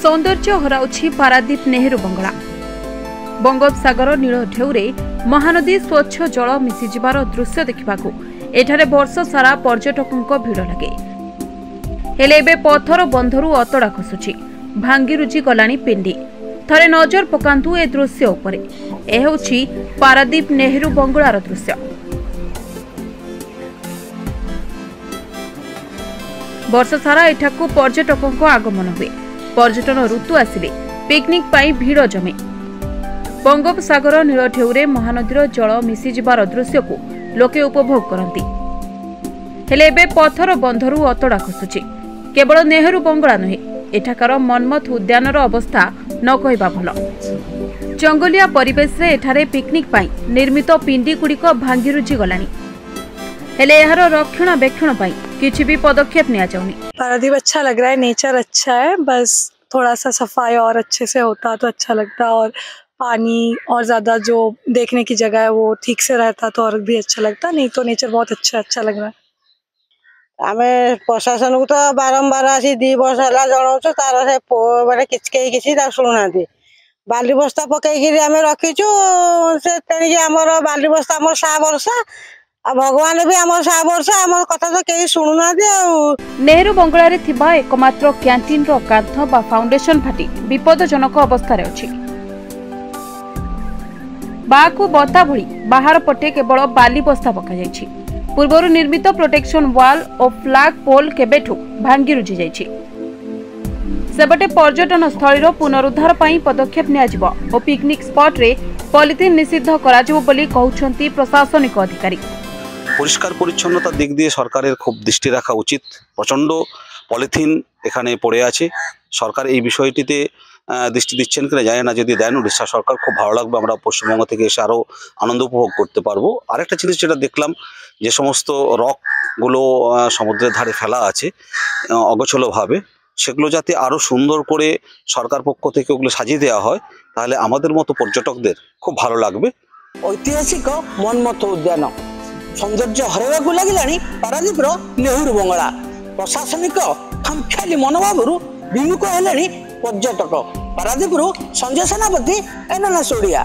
सौंदर्य हराउछि पारादीप नेहरू बंगला। बंगोपसागर नील ढेउरे महानदी स्वच्छ जल मिसिजिबार दृश्य देखिबाकू एठारे वर्ष सारा पर्यटकों भिड़ लगे। हेले एबे पथर बंधरू अतड़ा खसुछि, भांगी रुचि गलानी पिंडी। थरे नजर पकांतु ए दृश्य उपरे। ए हेउछि पारादीप नेहरू बंगलार दृश्य। वर्ष सारा एठाकू पर्यटकों आगमन हुए। पर्यटन ऋतु आसिले पिकनिक पाई भिड़ जमे। बंगोपसागर नील ढेउरे महानदीर जल मिसिजिबार दृश्य को लोके उपभोग करती। हेले एबे पथर बंधरू अतड़ा खसुछि। केवल नेहरू बंगला नुहे, एठाकार मनमथ उद्यानर अवस्था न कहबा भल। जंगलिया परिवेश रे एठारे पिकनिक पाई निर्मित पिंडी गुड़िक भांगी रुचि गलानी। हेले एहार रक्षणाबेक्षण पाई किछि भी पदक्षेप निया जाउनी। पारादीप अच्छा लग रहा है, नेचर अच्छा है, बस थोड़ा सा सफाई और अच्छे से होता तो अच्छा लगता, और पानी और ज्यादा जो देखने की जगह है वो ठीक से रहता तो और भी अच्छा लगता। नहीं तो नेचर बहुत अच्छा लग रहा है। आमे प्रशासन को तो बारंबार आसी 2 वर्ष है जनाऊँ तार से माने किसी शुणुना। बाली बस्ता पकईकि आम रखीचु से तेणिक आमर बाली बस्ता आम 7 वर्ष भगवान भी आम 7 वर्ष आम कथा तो कहीं शुणुना। नेहरू बंगला रे थिबा एकमात्र कैंटीन रो कांथ बा फाउंडेशन फाटी विपदजनक अवस्था रे अछि। बाकू बता भली बाहर पटे केवल बाली बस्ता पका जायछि। पूर्वर निर्मित प्रोटेक्शन वाल और फ्लैग पोल केबेठू भांगी रुझी जायछि। सेबटे पर्यटन स्थलीर पुनरुद्धार पाई पदक्षेप नियाजिबो और पिकनिक स्पॉट रे पॉलिथिन निषिद्ध कराजिबो बोली कहउछंती प्रशासनिक अधिकारी। परिष्कार परिच्छन्नता दिक दिए सरकारेर खूब दृष्टि रखा उचित। प्रचंड पलिथिन एखाने पड़े आछे। सरकार এই বিষয়টিতে दृष्टि दिच्छेन किना जाने ना, यदि देन उड़ीसा सरकार खूब भालो लागबे। आमरा पश्चिमबंग থেকে এসে আরো आनंद उपभोग करते पारबो। আরেকটা জিনিস যেটা দেখলাম যে সমস্ত রকগুলো সমুদ্রের ধারে ফেলা আছে অগোছালোভাবে, সেগুলো যাতে আরো সুন্দর করে সরকার পক্ষ থেকে ওগুলো সাজিয়ে দেওয়া হয়, তাহলে আমাদের মতো পর্যটকদের খুব ভালো লাগবে। ঐতিহাসিক মনমথ উদ্যান सौंदर्य हरवा लगे पारादीपर नेहरू बंगला। प्रशासनिक खामख्याली मनोभाव विमुख हेले पर्यटक। पारादीप संजय सेनापति, एनएनएस ओडिया।